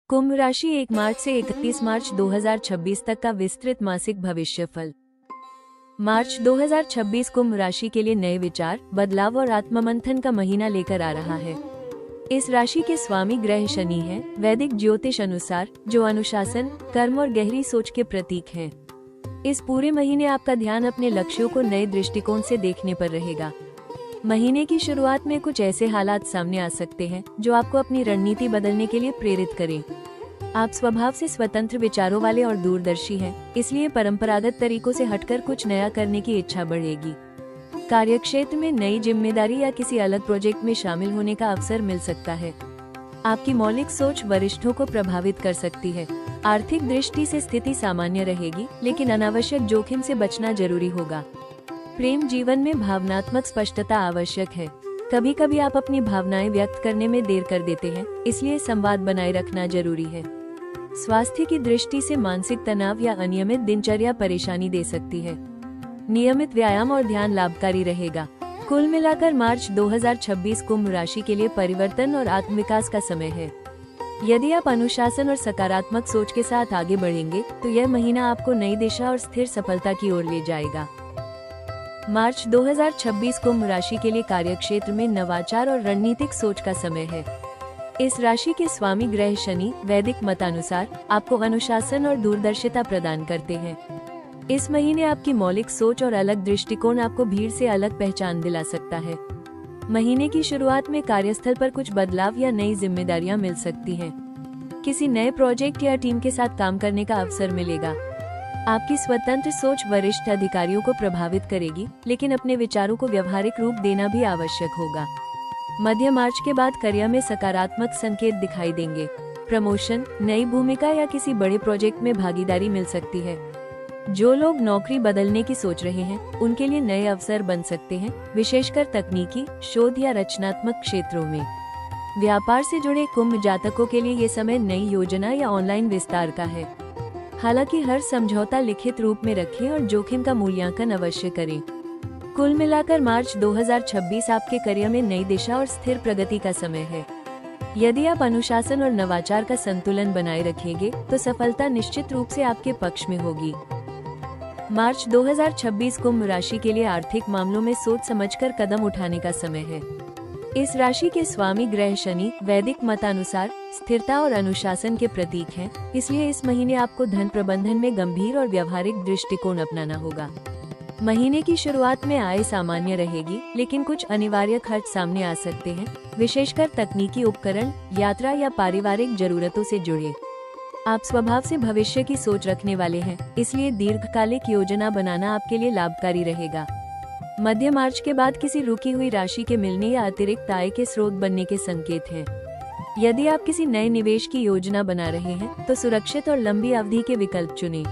कुंभ राशि 1 मार्च से 31 मार्च 2026 तक का विस्तृत मासिक भविष्यफल। मार्च 2026 कुंभ राशि के लिए नए विचार, बदलाव और आत्ममंथन का महीना लेकर आ रहा है। इस राशि के स्वामी ग्रह शनि हैं, वैदिक ज्योतिष अनुसार, जो अनुशासन, कर्म और गहरी सोच के प्रतीक हैं। इस पूरे महीने आपका ध्यान अपने लक्ष्यों को नए दृष्टिकोण से देखने पर रहेगा। महीने की शुरुआत में कुछ ऐसे हालात सामने आ सकते हैं जो आपको अपनी रणनीति बदलने के लिए प्रेरित करें। आप स्वभाव से स्वतंत्र विचारों वाले और दूरदर्शी हैं, इसलिए परंपरागत तरीकों से हटकर कुछ नया करने की इच्छा बढ़ेगी। कार्यक्षेत्र में नई जिम्मेदारी या किसी अलग प्रोजेक्ट में शामिल होने का अवसर मिल सकता है। आपकी मौलिक सोच वरिष्ठों को प्रभावित कर सकती है। आर्थिक दृष्टि से स्थिति सामान्य रहेगी, लेकिन अनावश्यक जोखिम से बचना जरूरी होगा। प्रेम जीवन में भावनात्मक स्पष्टता आवश्यक है। कभी कभी आप अपनी भावनाएं व्यक्त करने में देर कर देते हैं, इसलिए संवाद बनाए रखना जरूरी है। स्वास्थ्य की दृष्टि से मानसिक तनाव या अनियमित दिनचर्या परेशानी दे सकती है। नियमित व्यायाम और ध्यान लाभकारी रहेगा। कुल मिलाकर मार्च 2026 कुंभ राशि के लिए परिवर्तन और आत्मविकास का समय है। यदि आप अनुशासन और सकारात्मक सोच के साथ आगे बढ़ेंगे, तो यह महीना आपको नई दिशा और स्थिर सफलता की ओर ले जाएगा। मार्च 2026 कुंभ राशि के लिए कार्यक्षेत्र में नवाचार और रणनीतिक सोच का समय है। इस राशि के स्वामी ग्रह शनि, वैदिक मतानुसार, आपको अनुशासन और दूरदर्शिता प्रदान करते हैं। इस महीने आपकी मौलिक सोच और अलग दृष्टिकोण आपको भीड़ से अलग पहचान दिला सकता है। महीने की शुरुआत में कार्यस्थल पर कुछ बदलाव या नई जिम्मेदारियां मिल सकती हैं। किसी नए प्रोजेक्ट या टीम के साथ काम करने का अवसर मिलेगा। आपकी स्वतंत्र सोच वरिष्ठ अधिकारियों को प्रभावित करेगी, लेकिन अपने विचारों को व्यवहारिक रूप देना भी आवश्यक होगा। मध्य मार्च के बाद करियर में सकारात्मक संकेत दिखाई देंगे। प्रमोशन, नई भूमिका या किसी बड़े प्रोजेक्ट में भागीदारी मिल सकती है। जो लोग नौकरी बदलने की सोच रहे हैं, उनके लिए नए अवसर बन सकते हैं, विशेषकर तकनीकी, शोध या रचनात्मक क्षेत्रों में। व्यापार से जुड़े कुंभ जातकों के लिए ये समय नई योजना या ऑनलाइन विस्तार का है। हालांकि हर समझौता लिखित रूप में रखें और जोखिम का मूल्यांकन अवश्य करें। कुल मिलाकर मार्च 2026 आपके करियर में नई दिशा और स्थिर प्रगति का समय है। यदि आप अनुशासन और नवाचार का संतुलन बनाए रखेंगे, तो सफलता निश्चित रूप से आपके पक्ष में होगी। मार्च 2026 कुंभ राशि के लिए आर्थिक मामलों में सोच समझकर कदम उठाने का समय है। इस राशि के स्वामी ग्रह शनि, वैदिक मतानुसार, स्थिरता और अनुशासन के प्रतीक हैं, इसलिए इस महीने आपको धन प्रबंधन में गंभीर और व्यवहारिक दृष्टिकोण अपनाना होगा। महीने की शुरुआत में आय सामान्य रहेगी, लेकिन कुछ अनिवार्य खर्च सामने आ सकते हैं, विशेषकर तकनीकी उपकरण, यात्रा या पारिवारिक जरूरतों से जुड़े। आप स्वभाव से भविष्य की सोच रखने वाले हैं, इसलिए दीर्घकालिक योजना बनाना आपके लिए लाभकारी रहेगा। मध्य मार्च के बाद किसी रुकी हुई राशि के मिलने या अतिरिक्त आय के स्रोत बनने के संकेत हैं। यदि आप किसी नए निवेश की योजना बना रहे हैं, तो सुरक्षित और लंबी अवधि के विकल्प चुनें।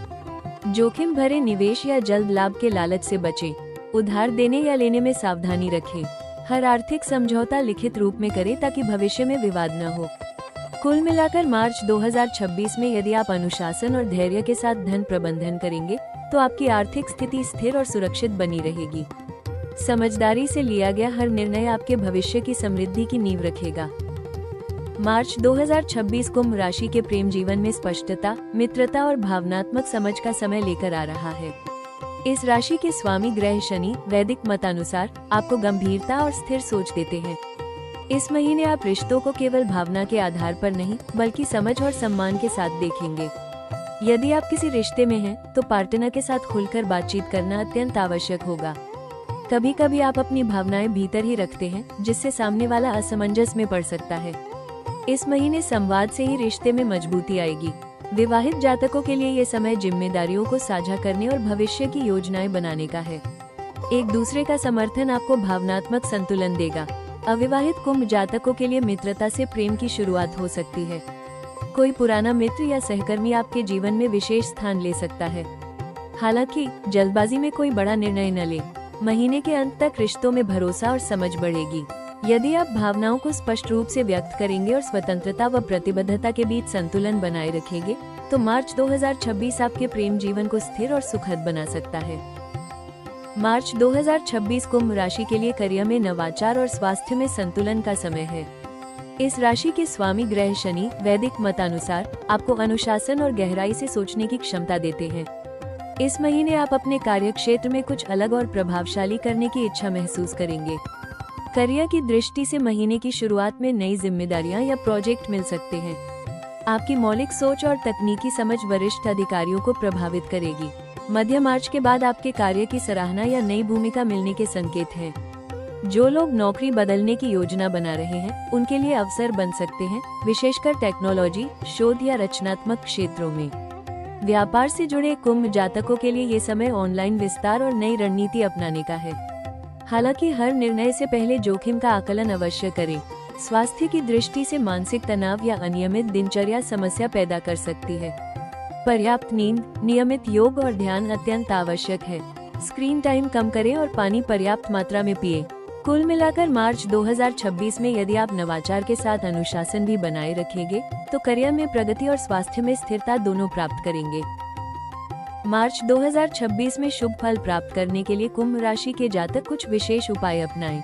जोखिम भरे निवेश या जल्द लाभ के लालच से बचें। उधार देने या लेने में सावधानी रखें। हर आर्थिक समझौता लिखित रूप में करें ताकि भविष्य में विवाद न हो। कुल मिलाकर मार्च 2026 में यदि आप अनुशासन और धैर्य के साथ धन प्रबंधन करेंगे, तो आपकी आर्थिक स्थिति स्थिर और सुरक्षित बनी रहेगी। समझदारी से लिया गया हर निर्णय आपके भविष्य की समृद्धि की नींव रखेगा। मार्च 2026 कुंभ राशि के प्रेम जीवन में स्पष्टता, मित्रता और भावनात्मक समझ का समय लेकर आ रहा है। इस राशि के स्वामी ग्रह शनि, वैदिक मतानुसार, आपको गंभीरता और स्थिर सोच देते हैं। इस महीने आप रिश्तों को केवल भावना के आधार पर नहीं, बल्कि समझ और सम्मान के साथ देखेंगे। यदि आप किसी रिश्ते में हैं, तो पार्टनर के साथ खुलकर बातचीत करना अत्यंत आवश्यक होगा। कभी कभी आप अपनी भावनाएं भीतर ही रखते हैं, जिससे सामने वाला असमंजस में पड़ सकता है। इस महीने संवाद से ही रिश्ते में मजबूती आएगी। विवाहित जातकों के लिए ये समय जिम्मेदारियों को साझा करने और भविष्य की योजनाएं बनाने का है। एक दूसरे का समर्थन आपको भावनात्मक संतुलन देगा। अविवाहित कुंभ जातकों के लिए मित्रता से प्रेम की शुरुआत हो सकती है। कोई पुराना मित्र या सहकर्मी आपके जीवन में विशेष स्थान ले सकता है। हालांकि जल्दबाजी में कोई बड़ा निर्णय न लें। महीने के अंत तक रिश्तों में भरोसा और समझ बढ़ेगी। यदि आप भावनाओं को स्पष्ट रूप से व्यक्त करेंगे और स्वतंत्रता व प्रतिबद्धता के बीच संतुलन बनाए रखेंगे, तो मार्च 2026 आपके प्रेम जीवन को स्थिर और सुखद बना सकता है। मार्च 2026 कुंभ राशि के लिए करियर में नवाचार और स्वास्थ्य में संतुलन का समय है। इस राशि के स्वामी ग्रह शनि वैदिक मतानुसार आपको अनुशासन और गहराई से सोचने की क्षमता देते हैं। इस महीने आप अपने कार्य क्षेत्र में कुछ अलग और प्रभावशाली करने की इच्छा महसूस करेंगे। करियर की दृष्टि से महीने की शुरुआत में नई जिम्मेदारियां या प्रोजेक्ट मिल सकते हैं। आपकी मौलिक सोच और तकनीकी समझ वरिष्ठ अधिकारियों को प्रभावित करेगी। मध्य मार्च के बाद आपके कार्य की सराहना या नई भूमिका मिलने के संकेत हैं। जो लोग नौकरी बदलने की योजना बना रहे हैं, उनके लिए अवसर बन सकते हैं, विशेषकर टेक्नोलॉजी, शोध या रचनात्मक क्षेत्रों में। व्यापार से जुड़े कुंभ जातकों के लिए ये समय ऑनलाइन विस्तार और नई रणनीति अपनाने का है। हालांकि हर निर्णय से पहले जोखिम का आकलन अवश्य करें। स्वास्थ्य की दृष्टि से मानसिक तनाव या अनियमित दिनचर्या समस्या पैदा कर सकती है। पर्याप्त नींद, नियमित योग और ध्यान अत्यंत आवश्यक है। स्क्रीन टाइम कम करें और पानी पर्याप्त मात्रा में पिएं। कुल मिलाकर मार्च 2026 में यदि आप नवाचार के साथ अनुशासन भी बनाए रखेंगे, तो करियर में प्रगति और स्वास्थ्य में स्थिरता दोनों प्राप्त करेंगे। मार्च 2026 में शुभ फल प्राप्त करने के लिए कुंभ राशि के जातक कुछ विशेष उपाय अपनाएं।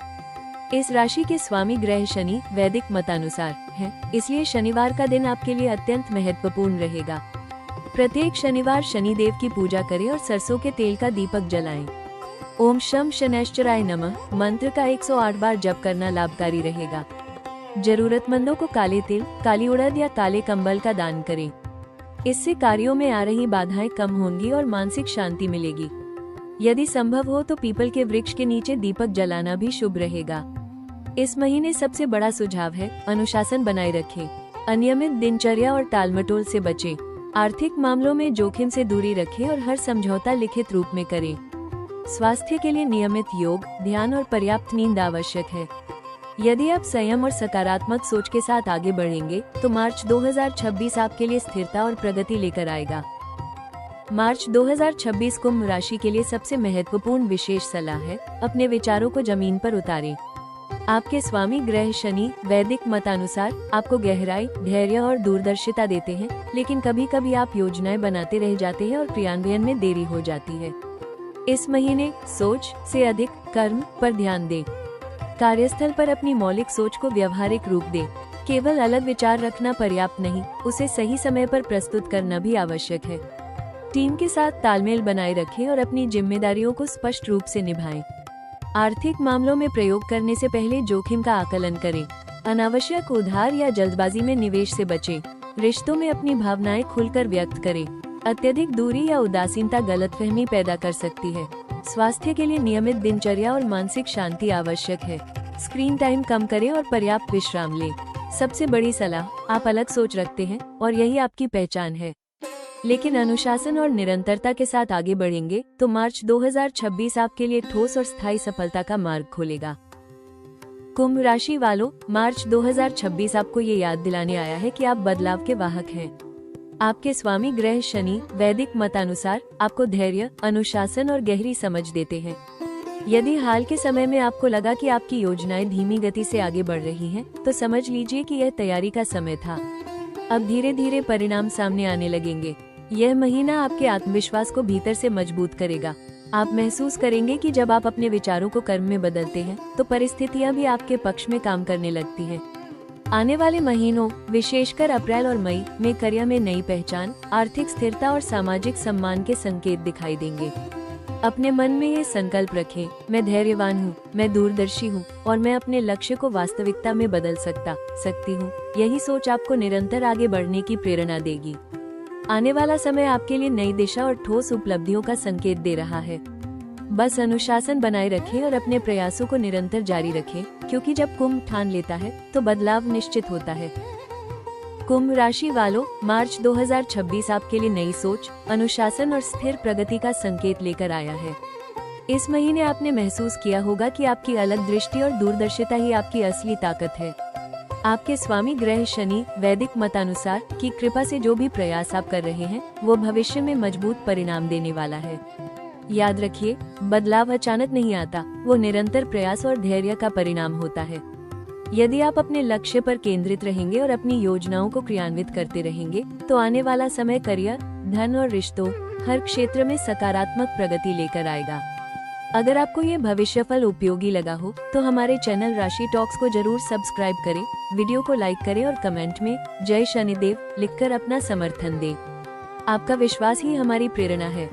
इस राशि के स्वामी ग्रह शनि वैदिक मतानुसार हैं, इसलिए शनिवार का दिन आपके लिए अत्यंत महत्वपूर्ण रहेगा। प्रत्येक शनिवार शनि देव की पूजा करें और सरसों के तेल का दीपक जलाएं। ओम शम शनैश्चराय नमः मंत्र का 108 बार जप करना लाभकारी रहेगा। जरूरतमंदों को काले तिल, काली उड़द या काले कंबल का दान करें। इससे कार्यों में आ रही बाधाएं कम होंगी और मानसिक शांति मिलेगी। यदि संभव हो तो पीपल के वृक्ष के नीचे दीपक जलाना भी शुभ रहेगा। इस महीने सबसे बड़ा सुझाव है, अनुशासन बनाए रखें। अनियमित दिनचर्या और टालमटोल से बचें। आर्थिक मामलों में जोखिम से दूरी रखें और हर समझौता लिखित रूप में करें। स्वास्थ्य के लिए नियमित योग, ध्यान और पर्याप्त नींद आवश्यक है। यदि आप संयम और सकारात्मक सोच के साथ आगे बढ़ेंगे, तो मार्च 2026 आपके लिए स्थिरता और प्रगति लेकर आएगा। मार्च 2026 कुंभ राशि के लिए सबसे महत्वपूर्ण विशेष सलाह है, अपने विचारों को जमीन पर उतारें। आपके स्वामी ग्रह शनि वैदिक मतानुसार आपको गहराई, धैर्य और दूरदर्शिता देते हैं, लेकिन कभी कभी आप योजनाएं बनाते रह जाते हैं और क्रियान्वयन में देरी हो जाती है। इस महीने सोच से अधिक कर्म पर ध्यान दें। कार्यस्थल पर अपनी मौलिक सोच को व्यवहारिक रूप दें। केवल अलग विचार रखना पर्याप्त नहीं, उसे सही समय पर प्रस्तुत करना भी आवश्यक है। टीम के साथ तालमेल बनाए रखें और अपनी जिम्मेदारियों को स्पष्ट रूप से निभाएं। आर्थिक मामलों में प्रयोग करने से पहले जोखिम का आकलन करें। अनावश्यक उधार या जल्दबाजी में निवेश से बचें। रिश्तों में अपनी भावनाएं खुलकर व्यक्त करें। अत्यधिक दूरी या उदासीनता गलतफहमी पैदा कर सकती है। स्वास्थ्य के लिए नियमित दिनचर्या और मानसिक शांति आवश्यक है। स्क्रीन टाइम कम करें और पर्याप्त विश्राम लें। सबसे बड़ी सलाह, आप अलग सोच रखते हैं और यही आपकी पहचान है। लेकिन अनुशासन और निरंतरता के साथ आगे बढ़ेंगे, तो मार्च 2026 आपके लिए ठोस और स्थायी सफलता का मार्ग खोलेगा। कुंभ राशि वालों, मार्च 2026 आपको ये याद दिलाने आया है कि आप बदलाव के वाहक हैं। आपके स्वामी ग्रह शनि वैदिक मतानुसार आपको धैर्य, अनुशासन और गहरी समझ देते हैं। यदि हाल के समय में आपको लगा कि आपकी योजनाएं धीमी गति से आगे बढ़ रही हैं, तो समझ लीजिए कि यह तैयारी का समय था। अब धीरे धीरे परिणाम सामने आने लगेंगे। यह महीना आपके आत्मविश्वास को भीतर से मजबूत करेगा। आप महसूस करेंगे कि जब आप अपने विचारों को कर्म में बदलते हैं, तो परिस्थितियां भी आपके पक्ष में काम करने लगती हैं। आने वाले महीनों, विशेषकर अप्रैल और मई में करियर में नई पहचान, आर्थिक स्थिरता और सामाजिक सम्मान के संकेत दिखाई देंगे। अपने मन में ये संकल्प रखें, मैं धैर्यवान हूँ, मैं दूरदर्शी हूँ और मैं अपने लक्ष्य को वास्तविकता में बदल सकती हूँ। यही सोच आपको निरंतर आगे बढ़ने की प्रेरणा देगी। आने वाला समय आपके लिए नई दिशा और ठोस उपलब्धियों का संकेत दे रहा है। बस अनुशासन बनाए रखें और अपने प्रयासों को निरंतर जारी रखें, क्योंकि जब कुंभ ठान लेता है तो बदलाव निश्चित होता है। कुंभ राशि वालों, मार्च 2026 आपके लिए नई सोच, अनुशासन और स्थिर प्रगति का संकेत लेकर आया है। इस महीने आपने महसूस किया होगा कि आपकी अलग दृष्टि और दूरदर्शिता ही आपकी असली ताकत है। आपके स्वामी ग्रह शनि वैदिक मतानुसार की कृपा से जो भी प्रयास आप कर रहे हैं, वो भविष्य में मजबूत परिणाम देने वाला है। याद रखिए, बदलाव अचानक नहीं आता, वो निरंतर प्रयास और धैर्य का परिणाम होता है। यदि आप अपने लक्ष्य पर केंद्रित रहेंगे और अपनी योजनाओं को क्रियान्वित करते रहेंगे, तो आने वाला समय करियर, धन और रिश्तों, हर क्षेत्र में सकारात्मक प्रगति लेकर आएगा। अगर आपको ये भविष्यफल उपयोगी लगा हो तो हमारे चैनल राशि टॉक्स को जरूर सब्सक्राइब करें, वीडियो को लाइक करें और कमेंट में जय शनिदेव लिखकर अपना समर्थन दें। आपका विश्वास ही हमारी प्रेरणा है।